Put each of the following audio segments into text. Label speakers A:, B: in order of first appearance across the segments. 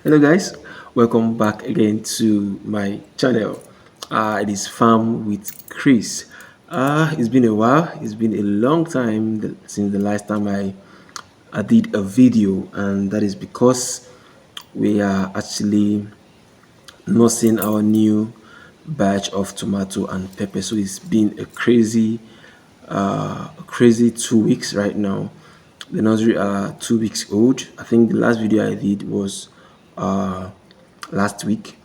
A: Hello guys, welcome back again to my channel. It is Farm with Chris. It's been a while. It's been a long time since the last time I did a video, and that is because we are actually nursing our new batch of tomato and pepper. So it's been a crazy 2 weeks right now. The nursery are 2 weeks old. I think the last video I did was uh, last week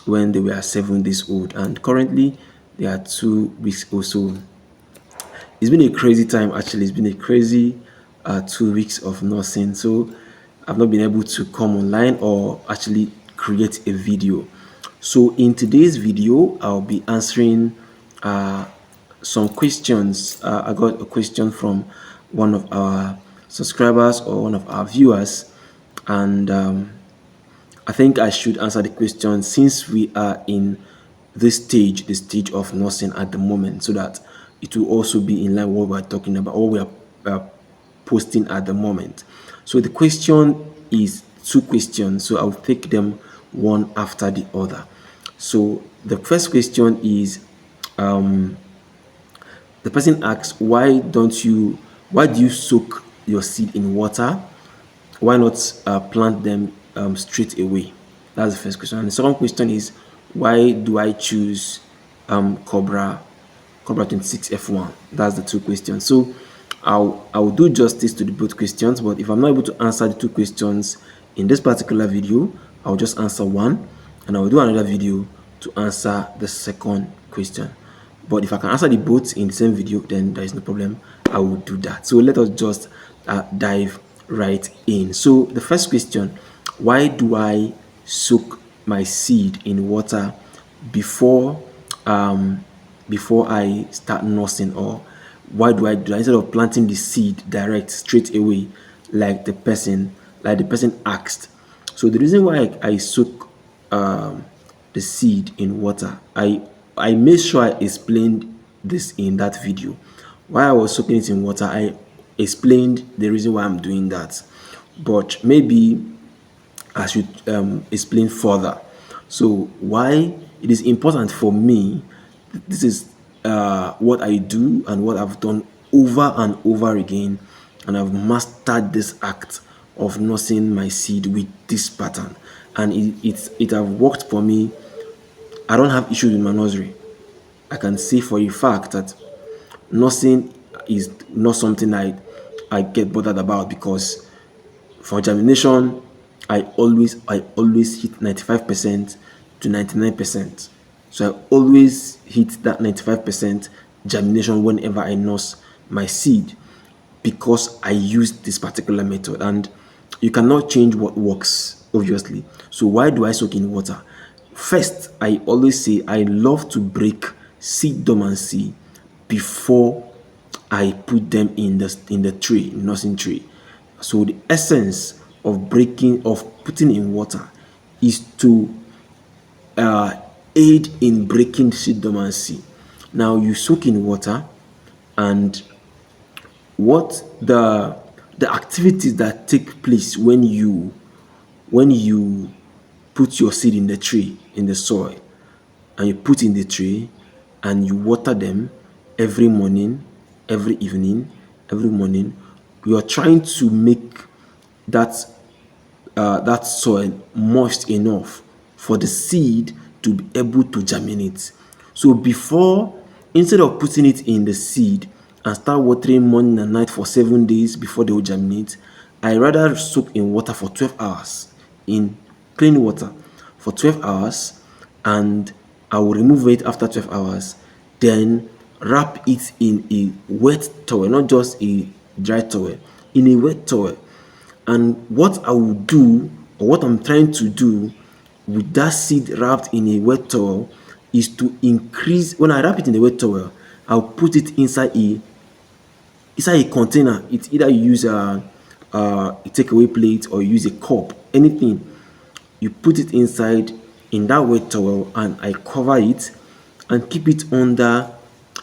A: when they were 7 days old, and currently they are 2 weeks old. So it's been a crazy time. Actually, it's been a crazy 2 weeks of nursing. So I've not been able to come online or actually create a video. So in today's video, I'll be answering some questions. I got a question from one of our subscribers or one of our viewers, and I think I should answer the question since we are in this stage, the stage of nursing at the moment, so that it will also be in line with what we're talking about, what we are posting at the moment. So the question is two questions, so I'll take them one after the other. So the first question is, the person asks, why do you soak your seed in water? Why not plant them straight away? That's the first question. And the second question is, why do I choose Cobra 26F1? That's the two questions. So I'll do justice to the both questions, but if I'm not able to answer the two questions in this particular video, I'll just answer one, and I'll do another video to answer the second question. But if I can answer the both in the same video, then there is no problem. I will do that. So let us just dive right in. So the first question: why do I soak my seed in water before before I start nursing? Or why do I do that instead of planting the seed direct straight away like the person asked? So the reason why I soak the seed in water, I made sure I explained this in that video. While I was soaking it in water, I explained the reason why I'm doing that, but maybe I should explain further. So why it is important for me, this is what I do and what I've done over and over again, and I've mastered this act of nursing my seed with this pattern, and it have worked for me. I don't have issues with my nursery. I can say for a fact that nursing is not something I get bothered about, because for germination, I always hit 95% to 99%. So I always hit that 95% germination whenever I nurse my seed, because I use this particular method, and you cannot change what works, obviously. So why do I soak in water? First, I always say I love to break seed dormancy before I put them in the tray, nursing tray. So the essence of putting in water is to uh, aid in breaking seed dormancy. Now you soak in water, and what the activities that take place when you put your seed in the tray, in the soil, and you put in the tray, and you water them every morning, every evening, every morning. You are trying to make that that soil moist enough for the seed to be able to germinate. So instead of putting it in the seed and start watering morning and night for 7 days before they will germinate, I rather soak in water for 12 hours, in clean water for 12 hours, and I will remove it after 12 hours. Then wrap it in a wet towel, not just a dry towel, in a wet towel. And what I will do, or what I'm trying to do with that seed wrapped in a wet towel, is to increase. When I wrap it in a wet towel, I'll put it inside a container. It's either you use a takeaway plate or you use a cup, anything. You put it inside in that wet towel, and I cover it and keep it under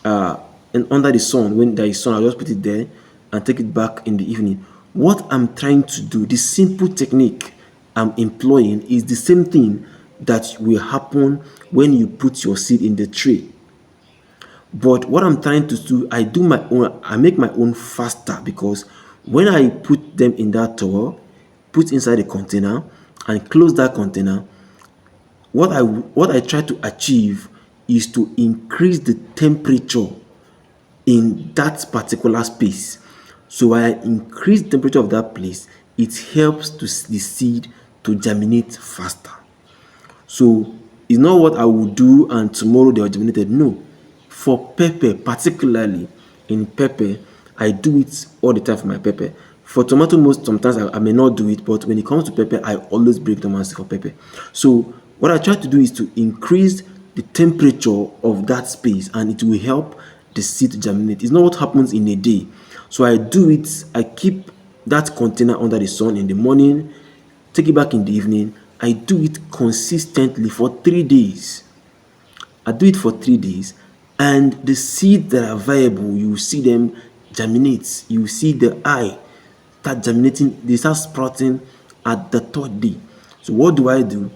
A: the sun. When there is sun, I'll just put it there and take it back in the evening. What I'm trying to do, this simple technique, I'm employing is the same thing that will happen when you put your seed in the tray. But what I'm trying to do, I make my own faster, because when I put them in that towel, put inside a container and close that container, what I try to achieve is to increase the temperature in that particular space. So I increase the temperature of that place, it helps the seed to germinate faster. So it's not what I will do and tomorrow they are germinated. No. For pepper, particularly in pepper, I do it all the time for my pepper. For tomato, most sometimes I may not do it, but when it comes to pepper, I always break dormancy for pepper. So what I try to do is to increase the temperature of that space, and it will help the seed to germinate. It's not what happens in a day. So I do it, I keep that container under the sun in the morning, take it back in the evening. I do it consistently for 3 days. I do it for 3 days, and the seeds that are viable, you see them germinate. You see the eye start germinating, they start sprouting at the 3rd day. So what do?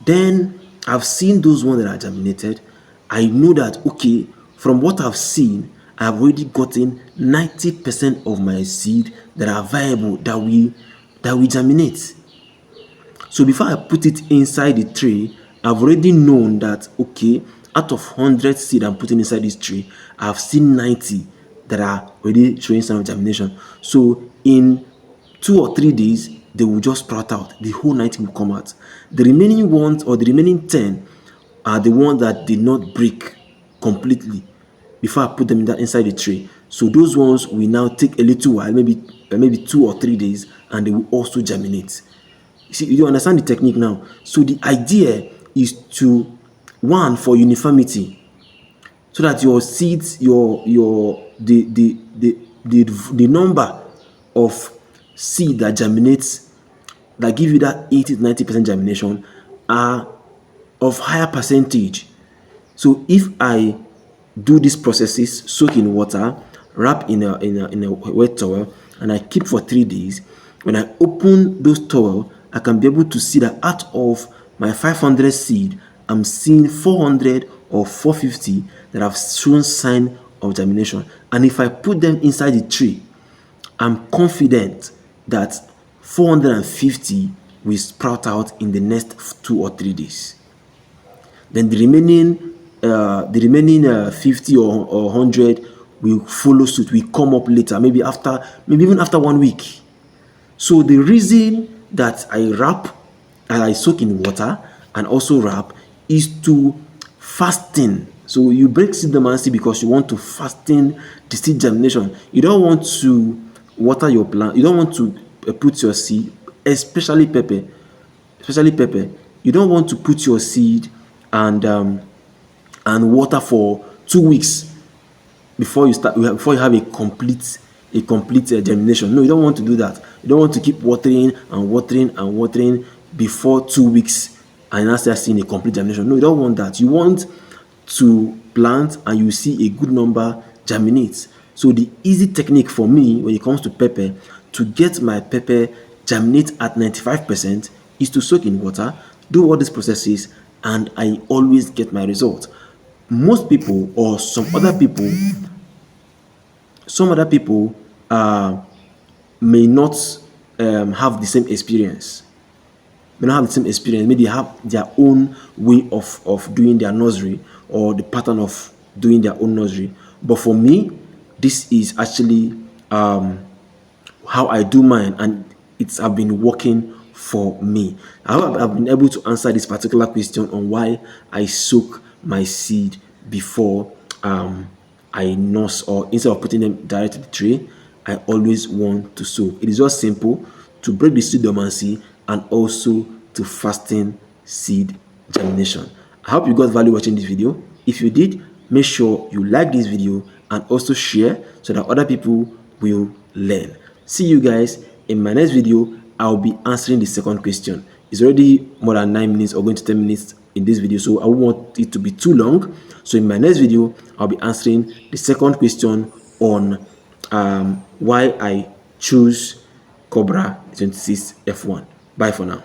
A: Then I've seen those ones that are germinated. I know that, okay, from what I've seen, I've already gotten 90% of my seed that are viable, that will germinate. So before I put it inside the tray, I've already known that, okay, out of 100 seed I'm putting inside this tray, I've seen 90 that are already showing sign of germination. So in 2 or 3 days, they will just sprout out. The whole 90 will come out. The remaining ones, or the remaining 10, are the ones that did not break completely before I put them inside the tray. So those ones will now take a little while, maybe 2 or 3 days, and they will also germinate. You see, you understand the technique now. So the idea is to, one, for uniformity, so that your seeds, the number of seed that germinates, that give you that 80 to 90% germination, are of higher percentage. So if I do these processes, soak in water, wrap in a wet towel, and I keep for 3 days, when I open those towel, I can be able to see that out of my 500 seed, I'm seeing 400 or 450 that have shown sign of germination. And if I put them inside the tray, I'm confident that 450 will sprout out in the next 2 or 3 days. Then the remaining 50 or 100 will follow suit, will come up later, maybe even after 1 week. So the reason that I wrap and I soak in water and also wrap is to fasten. So you break seed dormancy because you want to fasten the seed germination. You don't want to water your plant. You don't want to put your seed, especially pepper. You don't want to put your seed and water for 2 weeks before you have a complete germination. No, you don't want to do that. You don't want to keep watering before 2 weeks and now start seeing a complete germination. No, you don't want that. You want to plant and you see a good number germinate. So the easy technique for me when it comes to pepper, to get my pepper germinate at 95%, is to soak in water, do all these processes, and I always get my result. Most people, or some other people may not have the same experience. Maybe they have their own way of doing their nursery, or the pattern of doing their own nursery. But for me, this is actually how I do mine, and it's have been working for me. I hope I've been able to answer this particular question on why I soak my seed before I nurse, or instead of putting them directly to the tray, I always want to soak. It is just simple to break the seed dormancy and also to fasten seed germination. I hope you got value watching this video. If you did, make sure you like this video and also share so that other people will learn. See you guys in my next video. I'll be answering the second question. It's already more than 9 minutes or going to 10 minutes in this video, so I won't want it to be too long. So in my next video, I'll be answering the second question on why I choose Cobra 26 F1. Bye for now.